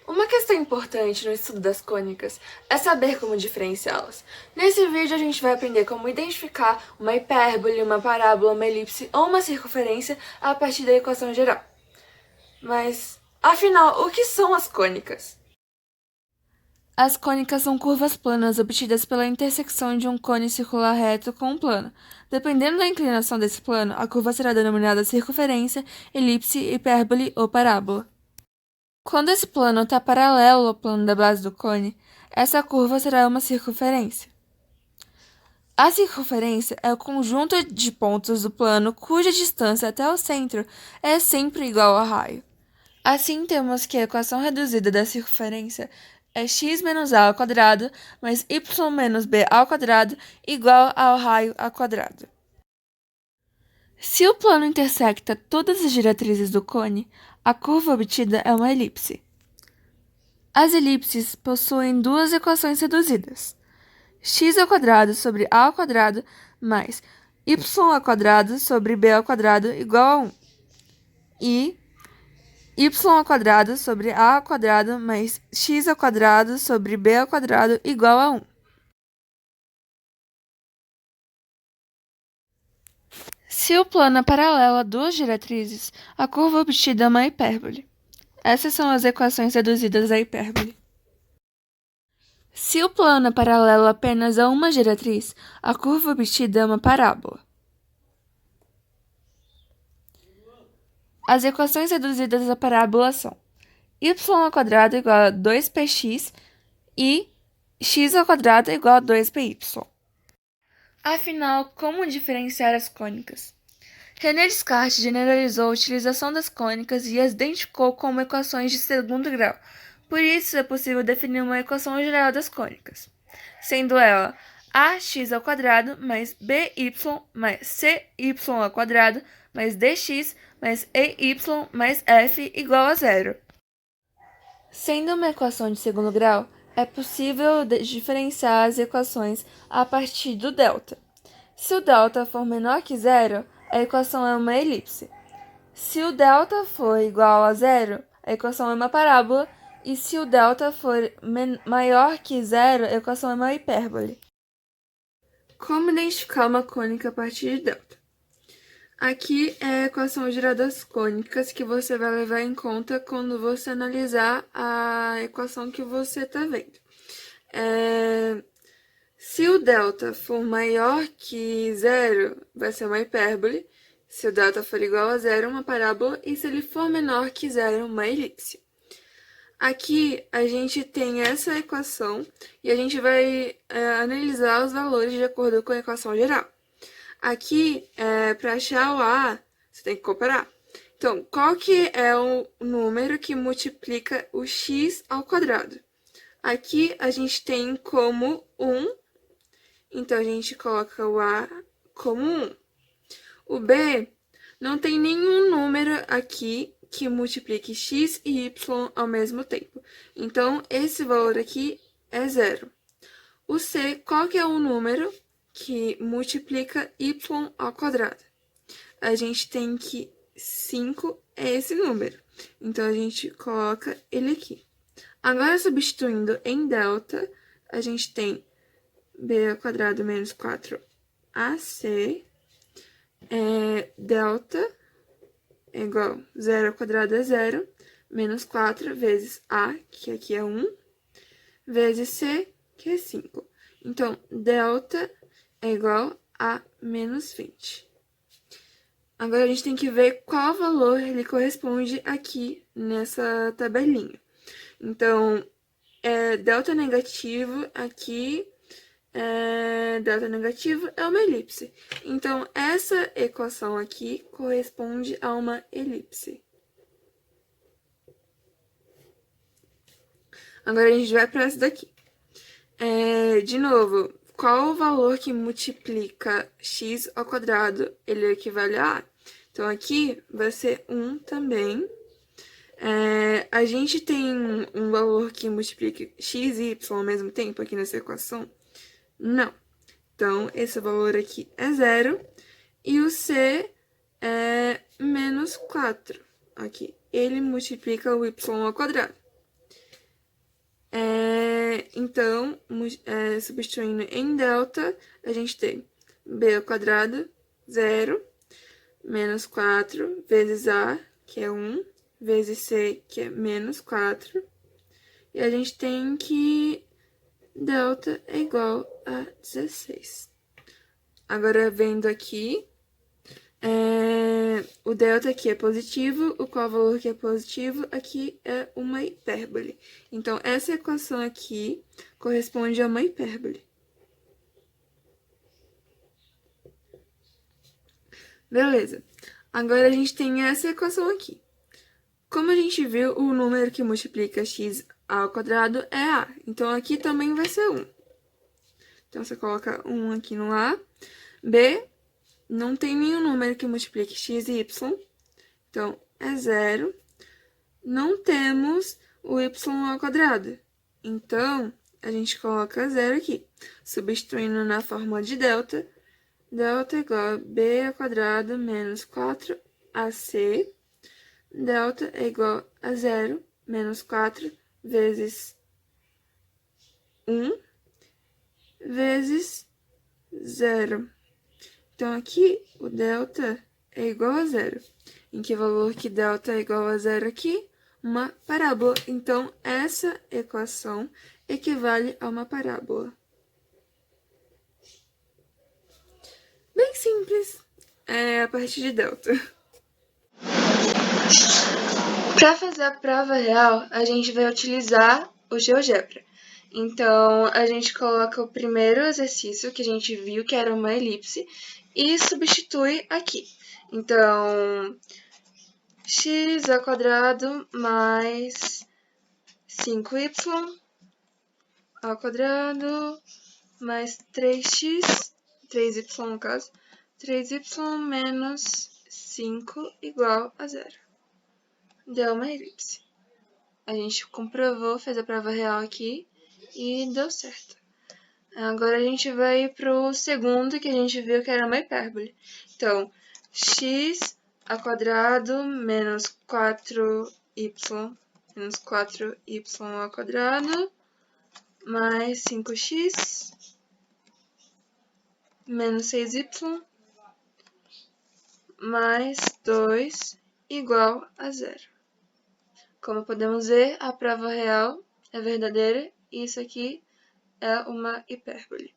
Uma questão importante no estudo das cônicas é saber como diferenciá-las. Nesse vídeo a gente vai aprender como identificar uma hipérbole, uma parábola, uma elipse ou uma circunferência a partir da equação geral. Mas, afinal, o que são as cônicas? As cônicas são curvas planas obtidas pela intersecção de um cone circular reto com um plano. Dependendo da inclinação desse plano, a curva será denominada circunferência, elipse, hipérbole ou parábola. Quando esse plano está paralelo ao plano da base do cone, essa curva será uma circunferência. A circunferência é o conjunto de pontos do plano cuja distância até o centro é sempre igual ao raio. Assim, temos que a equação reduzida da circunferência é x menos a ao quadrado mais y menos b ao quadrado igual ao raio ao quadrado. Se o plano intersecta todas as diretrizes do cone, a curva obtida é uma elipse. As elipses possuem duas equações reduzidas: x ao quadrado sobre a ao quadrado mais y ao quadrado sobre b ao quadrado igual a 1. E y ao quadrado sobre a ao quadrado mais x ao quadrado sobre b ao quadrado igual a 1. Se o plano é paralelo a duas diretrizes, a curva obtida é uma hipérbole. Essas são as equações reduzidas da hipérbole. Se o plano é paralelo apenas a uma diretriz, a curva obtida é uma parábola. As equações reduzidas da parábola são y ao quadrado igual a 2px e x ao quadrado igual a 2py. Afinal, como diferenciar as cônicas? René Descartes generalizou a utilização das cônicas e as identificou como equações de segundo grau. Por isso, é possível definir uma equação geral das cônicas, sendo ela ax ao quadrado mais by mais cy ao quadrado mais dx mais ey mais f igual a zero. Sendo uma equação de segundo grau, é possível diferenciar as equações a partir do delta. Se o delta for menor que zero, a equação é uma elipse. Se o delta for igual a zero, a equação é uma parábola. E se o delta for maior que zero, a equação é uma hipérbole. Como identificar uma cônica a partir de delta? Aqui é a equação geral das cônicas que você vai levar em conta quando você analisar a equação que você está vendo. Se o delta for maior que zero, vai ser uma hipérbole. Se o delta for igual a zero, uma parábola. E se ele for menor que zero, uma elipse. Aqui a gente tem essa equação e a gente vai analisar os valores de acordo com a equação geral. Aqui, para achar o A, você tem que comparar. Então, qual que é o número que multiplica o x ao quadrado? Aqui a gente tem como 1, então a gente coloca o A como 1. O B não tem nenhum número aqui que multiplique x e y ao mesmo tempo. Então, esse valor aqui é zero. O C, qual que é o número que multiplica y ao quadrado? A gente tem que 5 é esse número. Então, a gente coloca ele aqui. Agora, substituindo em delta, a gente tem b ao quadrado menos 4ac. Delta é igual a 0 ao quadrado é 0, menos 4 vezes a, que aqui é 1, vezes c, que é 5. Então, delta é igual a menos 20. Agora, a gente tem que ver qual valor ele corresponde aqui nessa tabelinha. Então, delta negativo aqui, delta negativo é uma elipse. Então, essa equação aqui corresponde a uma elipse. Agora, a gente vai para essa daqui. De novo, qual o valor que multiplica x ao quadrado? Ele equivale a A. Então, aqui vai ser 1 também. A gente tem um valor que multiplica x e y ao mesmo tempo aqui nessa equação? Não. Então, esse valor aqui é zero. E o C é menos 4 aqui. Ele multiplica o y ao quadrado. Então, substituindo em delta, a gente tem b ao quadrado, 0, menos 4, vezes a, que é 1, vezes c, que é menos 4. E a gente tem que delta é igual a 16. Agora, vendo aqui, o delta aqui é positivo, o qual valor que é positivo aqui é uma hipérbole. Então, essa equação aqui corresponde a uma hipérbole. Beleza. Agora, a gente tem essa equação aqui. Como a gente viu, o número que multiplica x ao quadrado é a. Então, aqui também vai ser 1. Então, você coloca 1 aqui no a. B, não tem nenhum número que multiplique x e y. Então, é 0. Não temos o y ao quadrado. Então, a gente coloca 0 aqui. Substituindo na fórmula de delta, delta é igual a b ao quadrado menos 4ac. Delta é igual a 0 menos 4 vezes 1 vezes 0. Então, aqui, o delta é igual a 0. Em que valor que delta é igual a 0 aqui? Uma parábola. Então, essa equação equivale a uma parábola. Bem simples. A partir de delta. Para fazer a prova real, a gente vai utilizar o GeoGebra. Então, a gente coloca o primeiro exercício que a gente viu, que era uma elipse, e substitui aqui. Então, x ao quadrado mais 5y ao quadrado mais 3x, 3y no caso, 3y menos 5 igual a 0. Deu uma elipse. A gente comprovou, fez a prova real aqui e deu certo. Agora a gente vai pro segundo, que a gente viu que era uma hipérbole. Então, x ao quadrado menos 4y ao quadrado mais 5x menos 6y mais 2 igual a 0. Como podemos ver, a prova real é verdadeira e isso aqui é uma hipérbole.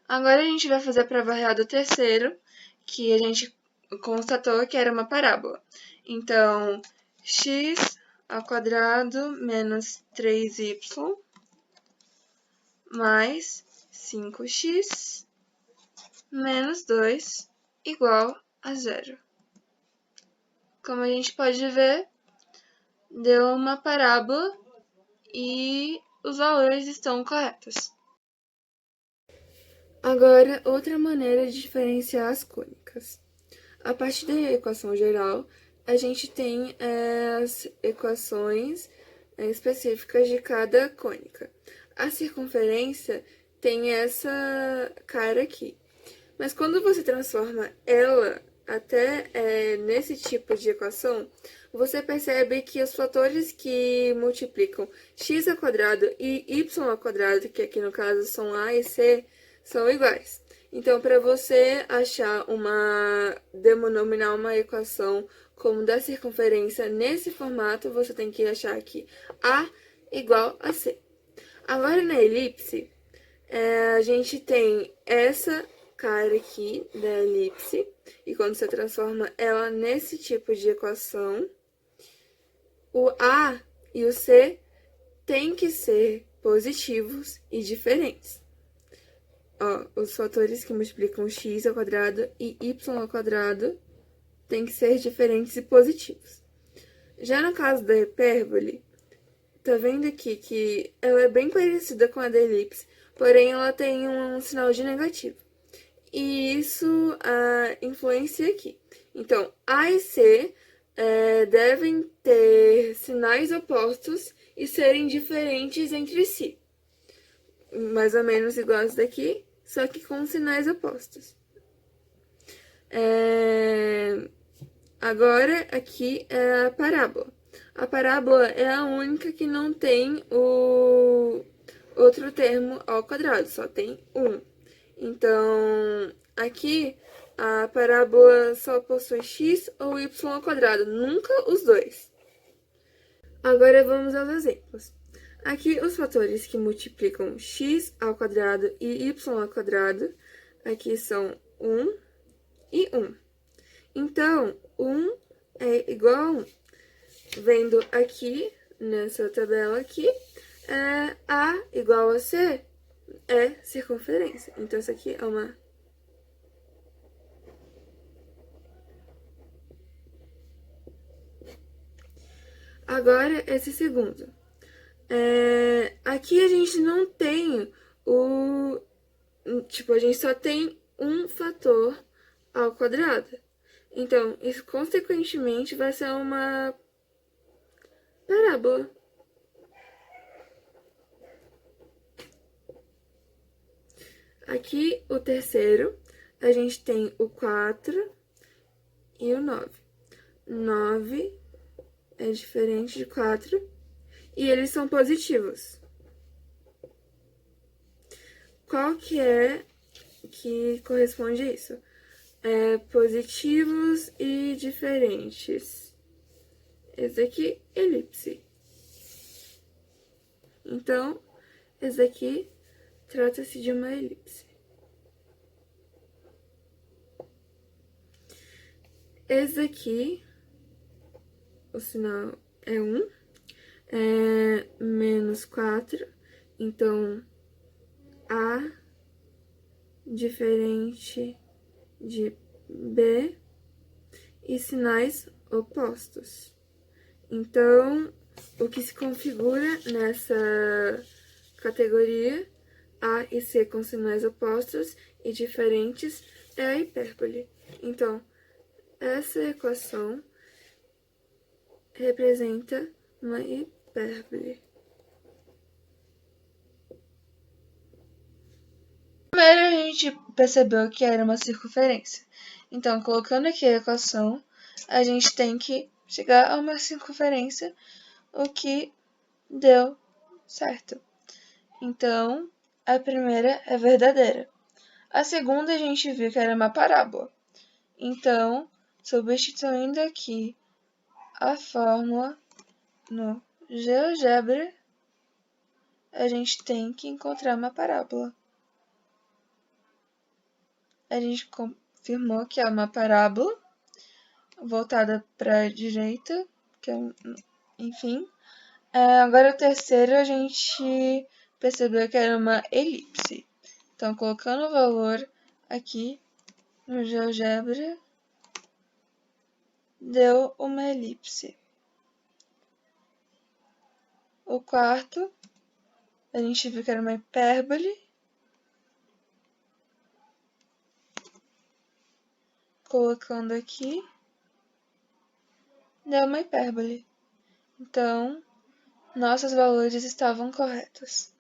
Agora a gente vai fazer a prova real do terceiro, que a gente constatou que era uma parábola. Então, x ao quadrado menos 3y mais 5x menos 2 igual a 0. Como a gente pode ver, deu uma parábola e os valores estão corretos. Agora, outra maneira de diferenciar as cônicas. A partir da equação geral, a gente tem as equações específicas de cada cônica. A circunferência tem essa cara aqui. Mas quando você transforma ela até nesse tipo de equação, você percebe que os fatores que multiplicam x ao quadrado e y ao quadrado, que aqui no caso são a e c, são iguais. Então, para você denominar uma equação como da circunferência nesse formato, você tem que achar aqui a igual a c. Agora, na elipse, a gente tem essa cara aqui da elipse, e quando você transforma ela nesse tipo de equação, o a e o c têm que ser positivos e diferentes. Os fatores que multiplicam x ao quadrado e y ao quadrado têm que ser diferentes e positivos. Já no caso da hipérbole, tá vendo aqui que ela é bem parecida com a da elipse, porém ela tem um sinal de negativo. E isso influencia aqui. Então, a e c devem ter sinais opostos e serem diferentes entre si. Mais ou menos iguais daqui, só que com sinais opostos. Agora, aqui é a parábola. A parábola é a única que não tem o outro termo ao quadrado, só tem um. Então, aqui a parábola só possui x ou y ao quadrado, nunca os dois. Agora vamos aos exemplos. Aqui os fatores que multiplicam x ao quadrado e y ao quadrado, aqui são 1 e 1. Então, 1 é igual a 1. Vendo aqui, nessa tabela aqui, A igual a C é circunferência. Então, isso aqui é uma... Agora, esse segundo. Aqui a gente não tem o... Tipo, a gente só tem um fator ao quadrado. Então, isso consequentemente vai ser uma parábola. Aqui, o terceiro, a gente tem o 4 e o 9. 9 é diferente de 4 e eles são positivos. Qual que é que corresponde a isso? Positivos e diferentes. Esse aqui, elipse. Então, esse aqui trata-se de uma elipse. Esse aqui, o sinal é 1, menos 4, então A diferente de B e sinais opostos. Então, o que se configura nessa categoria A e C com sinais opostos e diferentes é a hipérbole. Então, essa equação representa uma hipérbole. Primeiro a gente percebeu que era uma circunferência. Então, colocando aqui a equação, a gente tem que chegar a uma circunferência, o que deu certo. Então, a primeira é verdadeira. A segunda a gente viu que era uma parábola. Então, substituindo aqui a fórmula no GeoGebra, a gente tem que encontrar uma parábola. A gente confirmou que é uma parábola voltada para a direita, que é, enfim. Agora, o terceiro, a gente percebeu que era uma elipse. Então, colocando o valor aqui no GeoGebra, deu uma elipse. O quarto, a gente viu que era uma hipérbole. Colocando aqui, deu uma hipérbole. Então, nossos valores estavam corretos.